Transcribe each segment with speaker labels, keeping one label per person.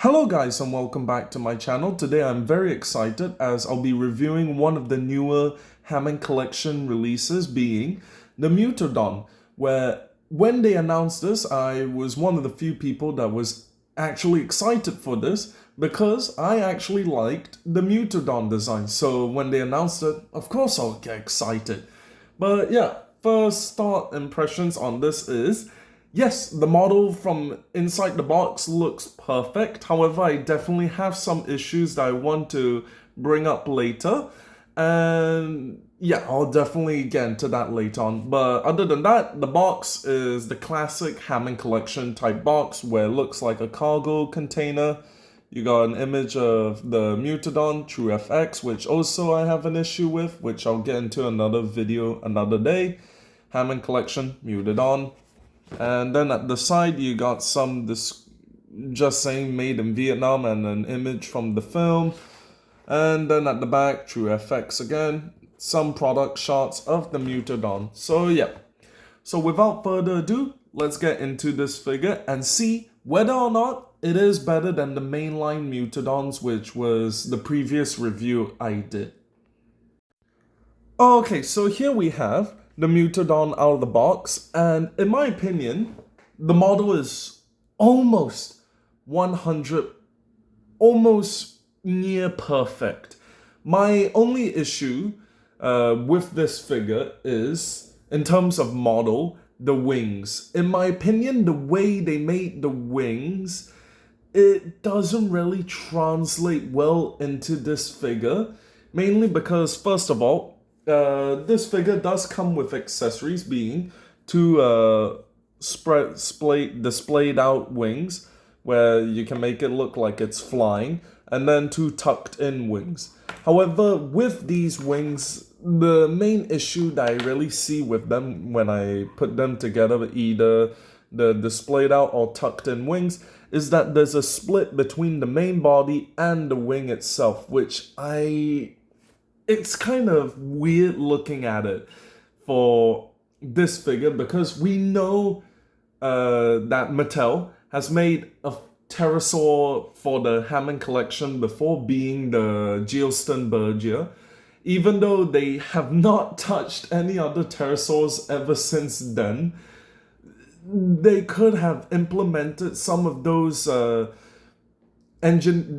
Speaker 1: Hello guys and welcome back to my channel. Today I'm very excited as I'll be reviewing one of the newer Hammond collection releases, being the Mutadon, where when they announced this I was one of the few people that was actually excited for this because I actually liked the Mutadon design. So when they announced it, of course I'll get excited. But yeah, first start impressions on this is, yes, the model from inside the box looks perfect. However, I definitely have some issues that I want to bring up later. And yeah, I'll definitely get into that later on. But other than that, the box is the classic Hammond collection type box where it looks like a cargo container. You got an image of the Mutadon True FX, which also I have an issue with, which I'll get into another video another day. Hammond collection, Mutadon. And then at the side, you got this just saying made in Vietnam and an image from the film. And then at the back, True FX again, some product shots of the Mutadon. So yeah, so without further ado, let's get into this figure and see whether or not it is better than the mainline Mutadons, which was the previous review I did. Okay, so here we have the Mutadon out of the box, and in my opinion, the model is almost 100, almost near perfect. My only issue with this figure is, in terms of model, the wings. In my opinion, the way they made the wings, it doesn't really translate well into this figure, mainly because, first of all, this figure does come with accessories, being two displayed out wings, where you can make it look like it's flying, and then two tucked in wings. However, with these wings, the main issue that I really see with them when I put them together, either the displayed out or tucked in wings, is that there's a split between the main body and the wing itself, which it's kind of weird looking at it for this figure, because we know that Mattel has made a pterosaur for the Hammond collection before, being the Geoston Bergia, even though they have not touched any other pterosaurs ever since then. They could have implemented some of those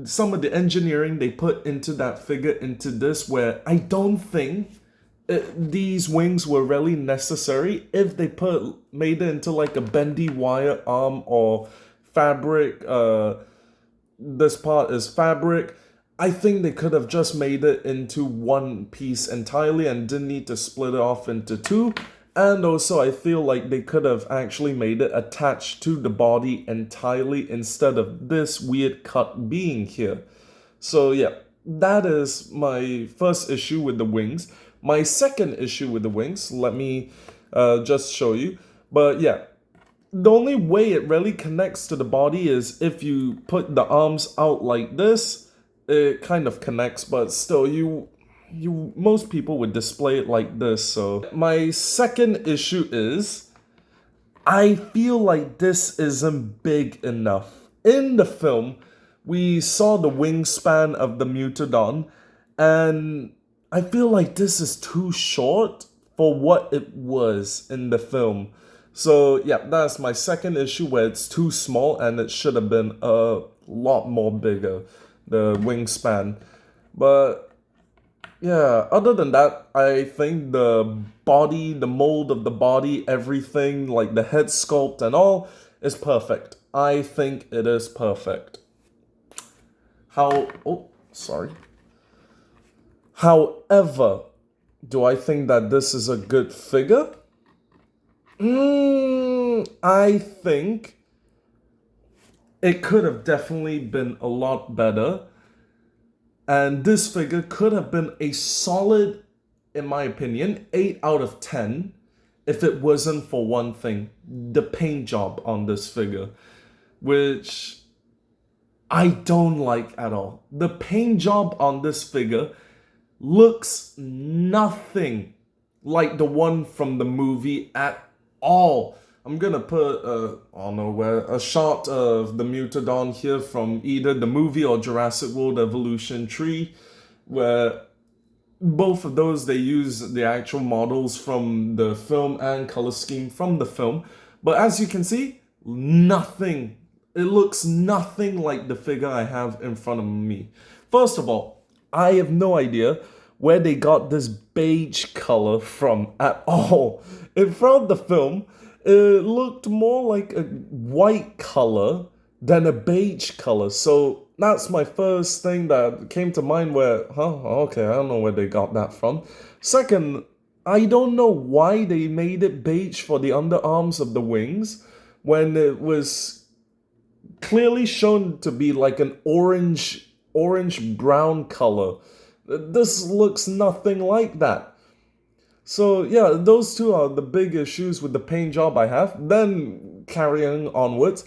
Speaker 1: some of the engineering they put into that figure into this, where I don't think these wings were really necessary. If they made it into like a bendy wire arm or fabric, this part is fabric, I think they could have just made it into one piece entirely and didn't need to split it off into two. And also, I feel like they could have actually made it attached to the body entirely instead of this weird cut being here. So yeah, that is my first issue with the wings. My second issue with the wings, let me just show you. But yeah, the only way it really connects to the body is if you put the arms out like this. It kind of connects, but still, most people would display it like this. So my second issue is, I feel like this isn't big enough. In the film, we saw the wingspan of the Mutadon, and I feel like this is too short for what it was in the film. So yeah, that's my second issue, where it's too small and it should have been a lot more bigger, the wingspan. But yeah, other than that, I think the body, the mold of the body, everything, like the head sculpt and all, is perfect. I think it is perfect. However, do I think that this is a good figure? I think it could have definitely been a lot better. And this figure could have been a solid, in my opinion, 8 out of 10 if it wasn't for one thing: the paint job on this figure, which I don't like at all. The paint job on this figure looks nothing like the one from the movie at all. I'm gonna put I don't know where, a shot of the Mutadon here from either the movie or Jurassic World Evolution Tree, where both of those they use the actual models from the film and color scheme from the film. But as you can see, nothing. It looks nothing like the figure I have in front of me. First of all, I have no idea where they got this beige color from at all. In front of the film, it looked more like a white color than a beige color. So that's my first thing that came to mind where, okay, I don't know where they got that from. Second, I don't know why they made it beige for the underarms of the wings when it was clearly shown to be like an orange brown color. This looks nothing like that. So yeah, those two are the big issues with the paint job I have. Then carrying onwards,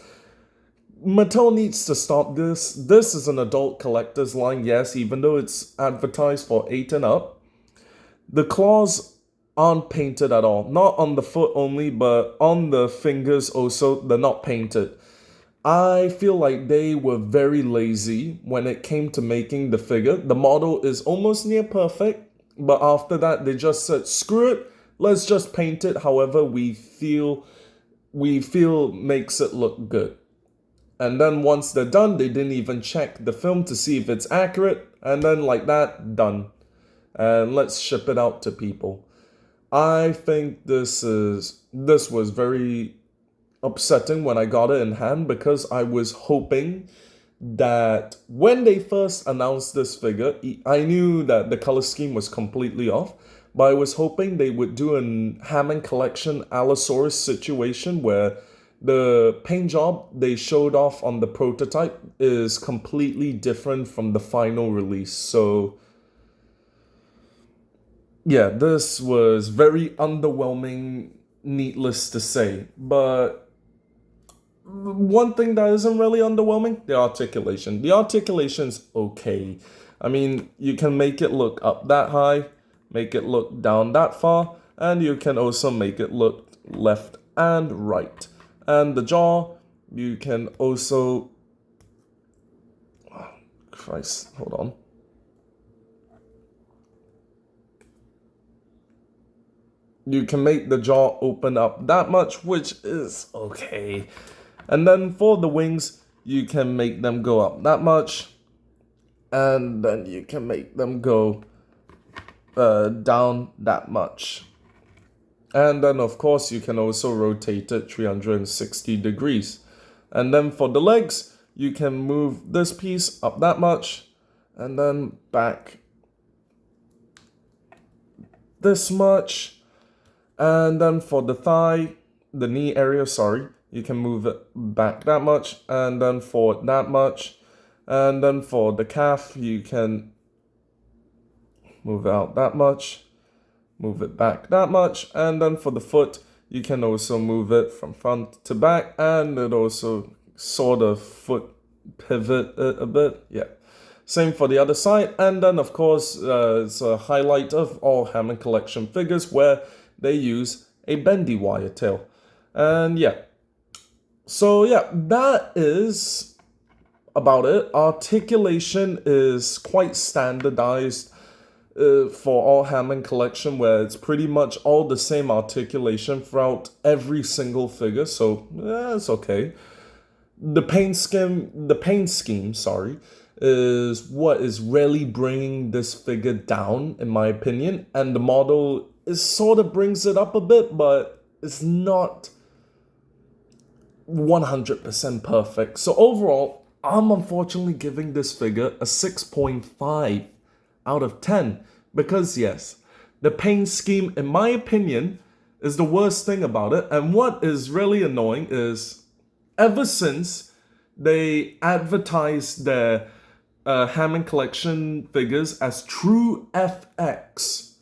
Speaker 1: Mattel needs to stop this. This is an adult collector's line, yes, even though it's advertised for 8 and up. The claws aren't painted at all. Not on the foot only, but on the fingers also, they're not painted. I feel like they were very lazy when it came to making the figure. The model is almost near perfect, but after that they just said, screw it, let's just paint it however we feel makes it look good. And then once they're done, they didn't even check the film to see if it's accurate, and then like that, done. And let's ship it out to people. I think this was very upsetting when I got it in hand, because I was hoping that when they first announced this figure, I knew that the color scheme was completely off, but I was hoping they would do an Hammond collection Allosaurus situation where the paint job they showed off on the prototype is completely different from the final release. So yeah, this was very underwhelming, needless to say. But one thing that isn't really underwhelming, the articulation. The articulation's okay. I mean, you can make it look up that high, make it look down that far, and you can also make it look left and right. And the jaw, you can also... Oh, Christ, hold on. You can make the jaw open up that much, which is okay. And then for the wings, you can make them go up that much. And then you can make them go down that much. And then of course you can also rotate it 360 degrees. And then for the legs, you can move this piece up that much and then back this much. And then for the thigh, the knee area, sorry, you can move it back that much and then forward that much. And then for the calf, you can move it out that much, move it back that much. And then for the foot, you can also move it from front to back, and it also sort of foot pivot it a bit. Yeah. Same for the other side. And then of course, it's a highlight of all Hammond collection figures where they use a bendy wire tail. And yeah. So yeah, that is about it. Articulation is quite standardized for all Hammond collection, where it's pretty much all the same articulation throughout every single figure. So yeah, it's okay. The paint scheme, sorry, is what is really bringing this figure down, in my opinion. And the model is sort of brings it up a bit, but it's not 100% perfect. So overall, I'm unfortunately giving this figure a 6.5 out of 10. Because yes, the paint scheme, in my opinion, is the worst thing about it. And what is really annoying is, ever since they advertised their Hammond collection figures as true FX,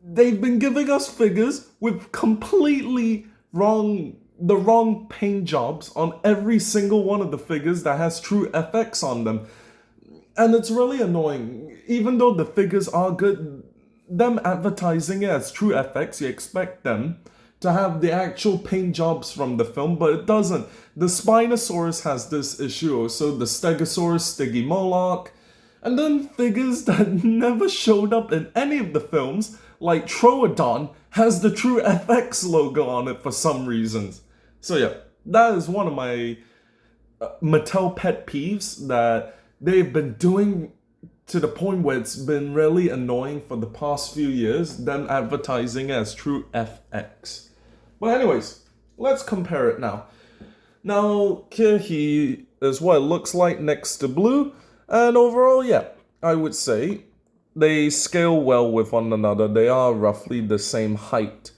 Speaker 1: they've been giving us figures with completely the wrong paint jobs on every single one of the figures that has true FX on them. And it's really annoying. Even though the figures are good, them advertising it as true FX, you expect them to have the actual paint jobs from the film, but it doesn't. The Spinosaurus has this issue, also the Stegosaurus, Stygimoloch, and then figures that never showed up in any of the films, like Troodon, has the True FX logo on it for some reasons. So yeah, that is one of my Mattel pet peeves that they've been doing to the point where it's been really annoying for the past few years, them advertising as True FX. But anyways, let's compare it now. Now, here he is what it looks like next to Blue, and overall, yeah, I would say they scale well with one another. They are roughly the same height.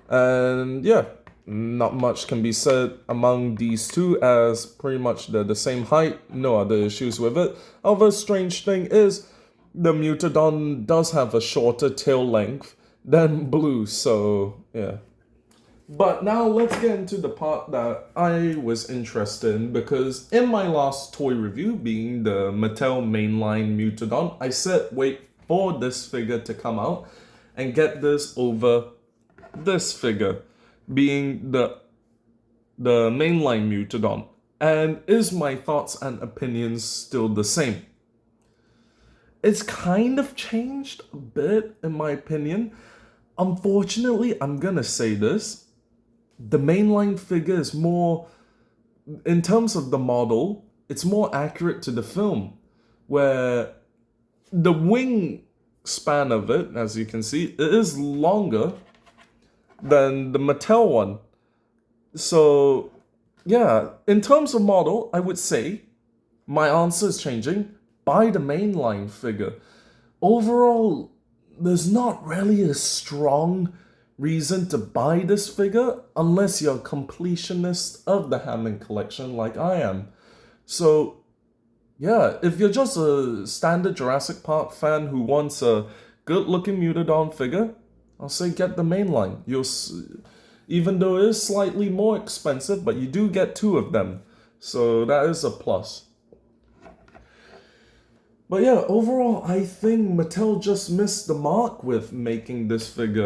Speaker 1: And yeah, not much can be said among these two, as pretty much they're the same height, no other issues with it. Other strange thing is, the Mutadon does have a shorter tail length than Blue, so yeah. But now let's get into the part that I was interested in, because in my last toy review, being the Mattel mainline Mutadon, I said wait for this figure to come out and get this over this figure, being the mainline Mutadon. And is my thoughts and opinions still the same? It's kind of changed a bit in my opinion. Unfortunately, I'm gonna say this. The mainline figure is more, in terms of the model, it's more accurate to the film, where the wing span of it, as you can see, it is longer than the Mattel one. So, yeah, in terms of model, I would say my answer is changing. Buy the mainline figure. Overall, there's not really a strong reason to buy this figure unless you're a completionist of the Hammond collection like I am. So yeah, if you're just a standard Jurassic Park fan who wants a good looking Mutadon figure, I'll say get the mainline. Even though it is slightly more expensive, but you do get two of them, so that is a plus. But yeah, overall I think Mattel just missed the mark with making this figure.